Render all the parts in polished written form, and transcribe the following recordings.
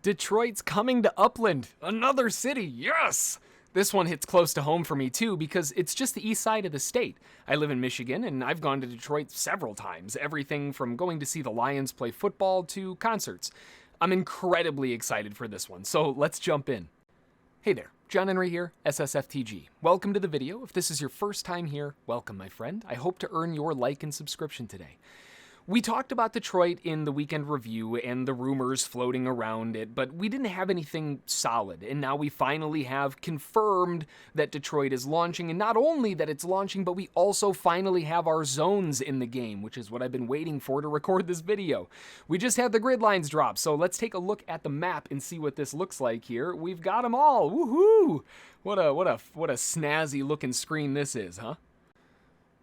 Detroit's coming to Upland, another city, yes! This one hits close to home for me too because it's just the east side of the state. I live in Michigan and I've gone to Detroit several times, everything from going to see the Lions play football to concerts. I'm incredibly excited for this one, so let's jump in. Hey there, John Henry here, SSFTG. Welcome to the video. If this is your first time here, welcome my friend. I hope to earn your like and subscription today. We talked about Detroit in the weekend review and the rumors floating around it, but we didn't have anything solid, and now we finally have confirmed that Detroit is launching, and not only that it's launching, but we also finally have our zones in the game, which is what I've been waiting for to record this video. We just had the grid lines drop, so let's take a look at the map and see what this looks like here. We've got them all, woohoo! What a snazzy looking screen this is, huh?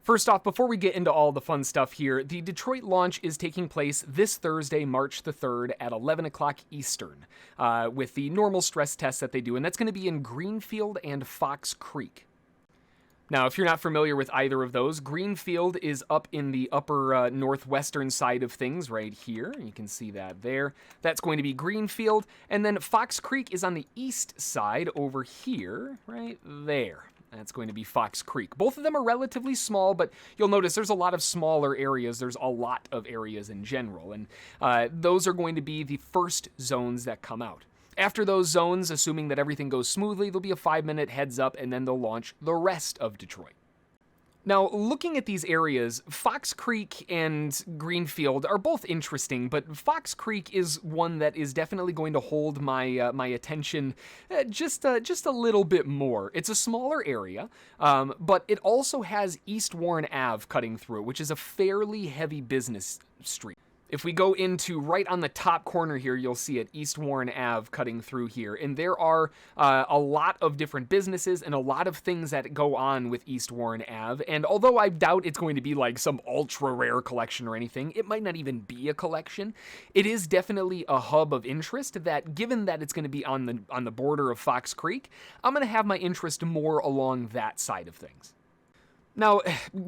First off, before we get into all the fun stuff here, the Detroit launch is taking place this Thursday, March the 3rd at 11 o'clock Eastern, with the normal stress tests that they do, and that's going to be in Greenfield and Fox Creek. Now, if you're not familiar with either of those, Greenfield is up in the upper northwestern side of things right here. You can see that there. That's going to be Greenfield, and then Fox Creek is on the east side over here, right there. That's going to be Fox Creek. Both of them are relatively small, but you'll notice there's a lot of smaller areas. There's a lot of areas in general, and those are going to be the first zones that come out. After those zones, assuming that everything goes smoothly, there'll be a 5-minute heads up, and then they'll launch the rest of Detroit. Now, looking at these areas, Fox Creek and Greenfield are both interesting, but Fox Creek is one that is definitely going to hold my my attention just a little bit more. It's a smaller area, but it also has East Warren Ave cutting through it, which is a fairly heavy business street. If we go into right on the top corner here, you'll see it, East Warren Ave cutting through here. And there are a lot of different businesses and a lot of things that go on with East Warren Ave. And although I doubt it's going to be like some ultra rare collection or anything, it might not even be a collection. It is definitely a hub of interest that, given that it's going to be on the border of Fox Creek, I'm going to have my interest more along that side of things. Now,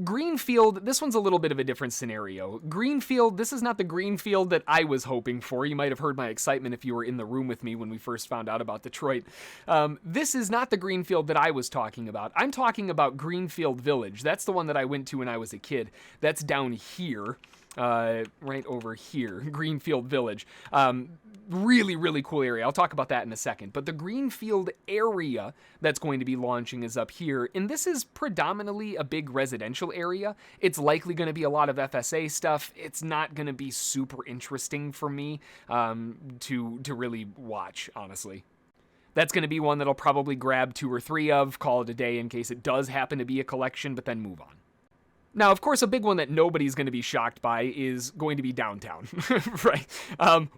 Greenfield, this one's a little bit of a different scenario. Greenfield, this is not the Greenfield that I was hoping for. You might have heard my excitement if you were in the room with me when we first found out about Detroit. This is not the Greenfield that I was talking about. I'm talking about Greenfield Village. That's the one that I went to when I was a kid. That's down here. Right over here, Greenfield Village. Really, really cool area. I'll talk about that in a second. But the Greenfield area that's going to be launching is up here, and this is predominantly a big residential area. It's likely going to be a lot of FSA stuff. It's not going to be super interesting for me to really watch, honestly. That's going to be one that I'll probably grab 2 or 3 of, call it a day in case it does happen to be a collection, but then move on. Now, of course, a big one that nobody's going to be shocked by is going to be downtown, right?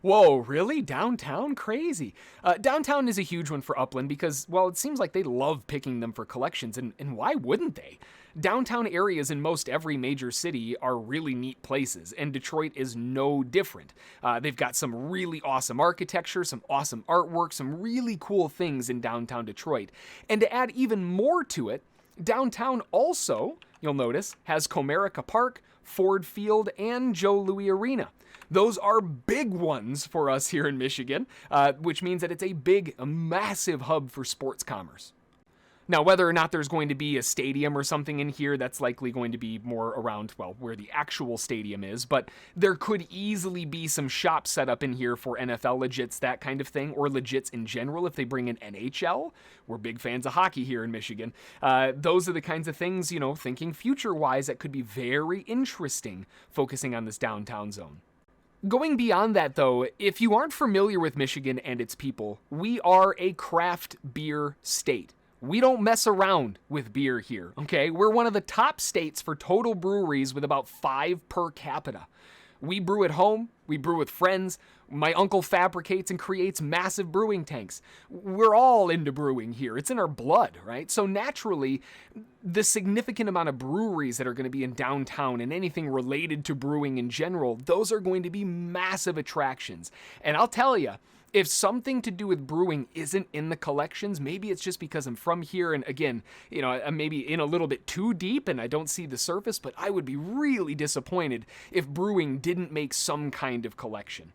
Whoa, really? Downtown? Crazy. Downtown is a huge one for Upland because, well, it seems like they love picking them for collections, and why wouldn't they? Downtown areas in most every major city are really neat places, and Detroit is no different. They've got some really awesome architecture, some awesome artwork, some really cool things in downtown Detroit. And to add even more to it, downtown also, you'll notice, has Comerica Park, Ford Field, and Joe Louis Arena. Those are big ones for us here in Michigan, which means that it's a massive hub for sports commerce. Now, whether or not there's going to be a stadium or something in here, that's likely going to be more around, well, where the actual stadium is, but there could easily be some shops set up in here for NFL legits, that kind of thing, or legits in general if they bring in NHL. We're big fans of hockey here in Michigan. Those are the kinds of things, you know, thinking future-wise, that could be very interesting, focusing on this downtown zone. Going beyond that, though, if you aren't familiar with Michigan and its people, we are a craft beer state. We don't mess around with beer here, okay? We're one of the top states for total breweries with about 5 per capita. We brew at home, we brew with friends, my uncle fabricates and creates massive brewing tanks. We're all into brewing here. It's in our blood, right? So naturally, the significant amount of breweries that are going to be in downtown and anything related to brewing in general, those are going to be massive attractions. And I'll tell you, if something to do with brewing isn't in the collections, maybe it's just because I'm from here, and again, you know, I'm maybe in a little bit too deep and I don't see the surface, but I would be really disappointed if brewing didn't make some kind of collection.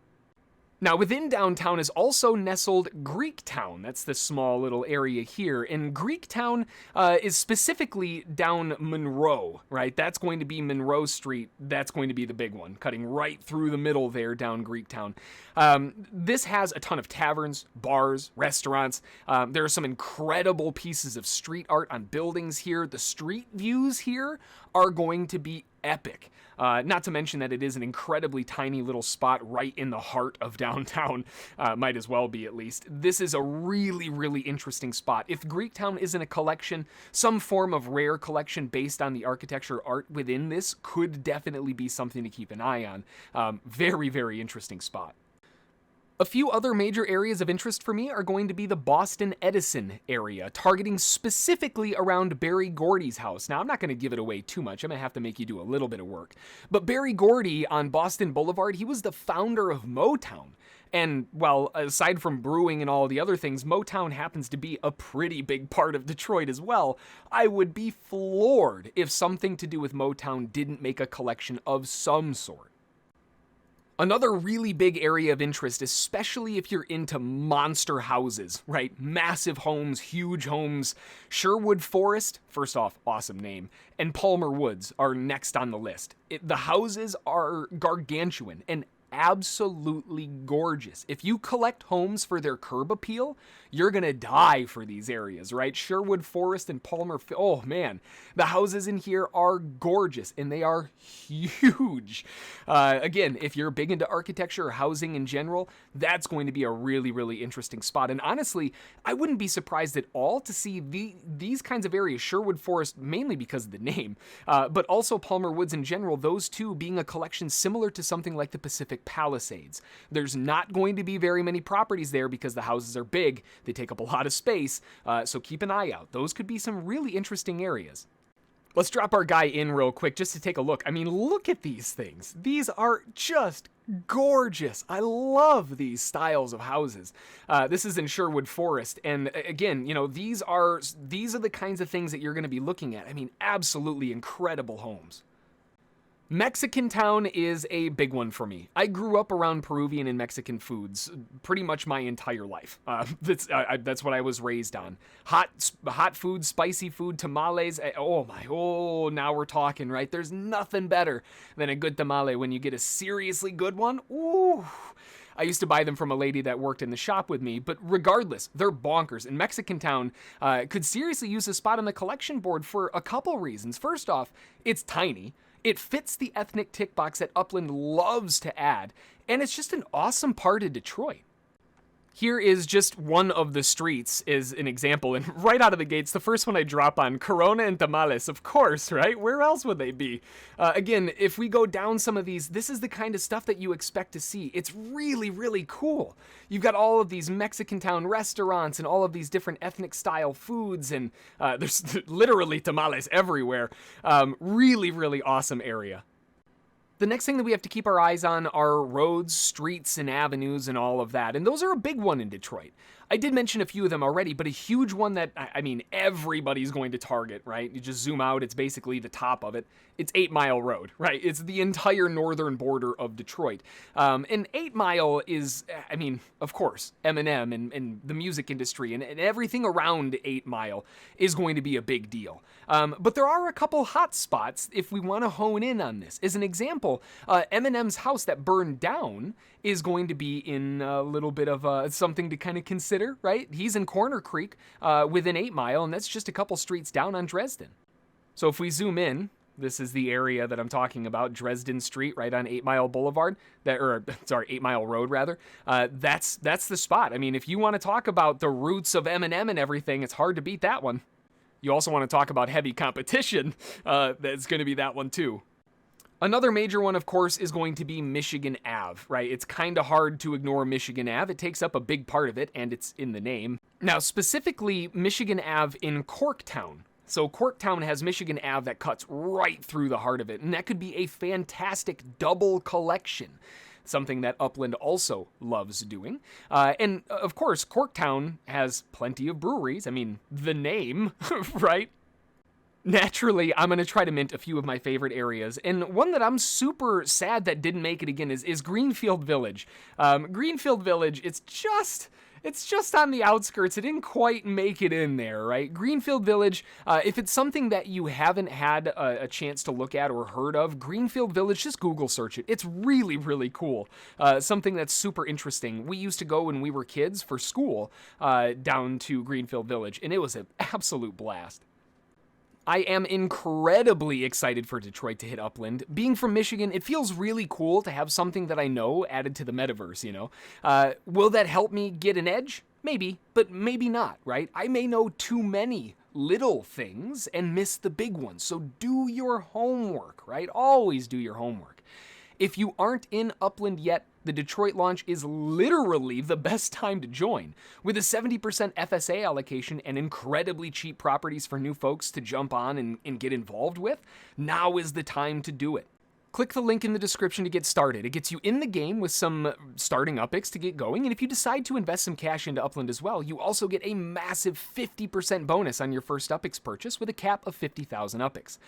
Now, within downtown is also nestled Greektown. That's the small little area here. And Greektown is specifically down Monroe, right? That's going to be Monroe Street. That's going to be the big one, cutting right through the middle there down Greektown. This has a ton of taverns, bars, restaurants. There are some incredible pieces of street art on buildings here. The street views here are going to be epic. Not to mention that it is an incredibly tiny little spot right in the heart of downtown. Might as well be, at least. This is a really, really interesting spot. If Greektown isn't a collection, some form of rare collection based on the architecture art within this could definitely be something to keep an eye on. Very, very interesting spot. A few other major areas of interest for me are going to be the BostonEdison area, targeting specifically around Berry Gordy's house. Now, I'm not going to give it away too much. I'm going to have to make you do a little bit of work. But Berry Gordy on Boston Boulevard, he was the founder of Motown. And, well, aside from brewing and all the other things, Motown happens to be a pretty big part of Detroit as well. I would be floored if something to do with Motown didn't make a collection of some sort. Another really big area of interest, especially if you're into monster houses, right? Massive homes, huge homes. Sherwood Forest, first off, awesome name, and Palmer Woods are next on the list. The houses are gargantuan and absolutely gorgeous. If you collect homes for their curb appeal, you're gonna die for these areas, right? Sherwood Forest and Palmer, oh man, the houses in here are gorgeous and they are huge. Again, if you're big into architecture or housing in general, that's going to be a really, really interesting spot. And honestly, I wouldn't be surprised at all to see these kinds of areas, Sherwood Forest mainly because of the name, but also Palmer Woods in general, those two being a collection similar to something like the Pacific Palisades. There's not going to be very many properties there because the houses are big, they take up a lot of space, so keep an eye out. Those could be some really interesting areas. Let's drop our guy in real quick just to take a look. I mean, look at these things. These are just gorgeous. I love these styles of houses. This is in Sherwood Forest, and again, you know, these are the kinds of things that you're going to be looking at. I mean, absolutely incredible homes. Mexican Town is a big one for me. I grew up around Peruvian and Mexican foods pretty much my entire life. That's what I was raised on. Hot food, spicy food, tamales. Now we're talking, right? There's nothing better than a good tamale when you get a seriously good one. Ooh. I used to buy them from a lady that worked in the shop with me, but regardless, they're bonkers. And Mexican Town could seriously use a spot on the collection board for a couple reasons. First off, it's tiny. It fits the ethnic tick box that Upland loves to add, and it's just an awesome part of Detroit. Here is just one of the streets as an example, and right out of the gates, the first one I drop on, Corona and Tamales, of course, right? Where else would they be? Again, if we go down some of these, this is the kind of stuff that you expect to see. It's really, really cool. You've got all of these Mexican Town restaurants and all of these different ethnic style foods, and there's literally tamales everywhere. Really, really awesome area. The next thing that we have to keep our eyes on are roads, streets, and avenues and all of that. And those are a big one in Detroit. I did mention a few of them already, but a huge one that, I mean, everybody's going to target, right? You just zoom out, it's basically the top of it. It's 8 Mile Road, right? It's the entire northern border of Detroit. And 8 Mile is, I mean, of course, Eminem and the music industry and everything around 8 Mile is going to be a big deal. But there are a couple hot spots if we want to hone in on this. As an example, Eminem's house that burned down is going to be in a little bit of something to kind of consider, right? He's in Corner Creek within 8 Mile, and that's just a couple streets down on Dresden. So if we zoom in, this is the area that I'm talking about, Dresden Street, right on 8 Mile Boulevard, 8 Mile Road, rather. That's the spot. I mean, if you want to talk about the roots of Eminem and everything, it's hard to beat that one. You also want to talk about heavy competition, that's going to be that one too. Another major one, of course, is going to be Michigan Ave, right? It's kind of hard to ignore Michigan Ave. It takes up a big part of it, and it's in the name. Now, specifically, Michigan Ave in Corktown. So Corktown has Michigan Ave that cuts right through the heart of it, and that could be a fantastic double collection, something that Upland also loves doing. And, of course, Corktown has plenty of breweries. I mean, the name, right? Naturally, I'm going to try to mint a few of my favorite areas, and one that I'm super sad that didn't make it again is Greenfield Village. Greenfield Village, it's just on the outskirts. It didn't quite make it in there, right? Greenfield Village, if it's something that you haven't had a chance to look at or heard of, Greenfield Village, just Google search it. It's really, really cool. Something that's super interesting. We used to go when we were kids for school down to Greenfield Village, and it was an absolute blast. I am incredibly excited for Detroit to hit Upland. Being from Michigan, it feels really cool to have something that I know added to the metaverse, you know? Will that help me get an edge? Maybe, but maybe not, right? I may know too many little things and miss the big ones, so do your homework, right? Always do your homework. If you aren't in Upland yet, the Detroit launch is literally the best time to join. With a 70% FSA allocation and incredibly cheap properties for new folks to jump on and get involved with, now is the time to do it. Click the link in the description to get started. It gets you in the game with some starting UPIX to get going, and if you decide to invest some cash into Upland as well, you also get a massive 50% bonus on your first UPIX purchase with a cap of 50,000 UPIX.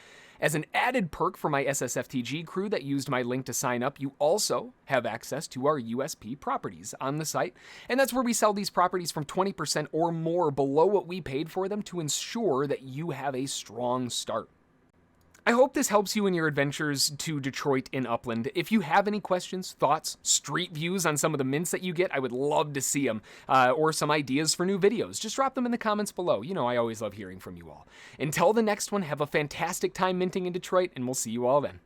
As an added perk for my SSFTG crew that used my link to sign up, you also have access to our USP properties on the site, and that's where we sell these properties from 20% or more below what we paid for them to ensure that you have a strong start. I hope this helps you in your adventures to Detroit in Upland. If you have any questions, thoughts, street views on some of the mints that you get, I would love to see them, or some ideas for new videos. Just drop them in the comments below. You know I always love hearing from you all. Until the next one, have a fantastic time minting in Detroit, and we'll see you all then.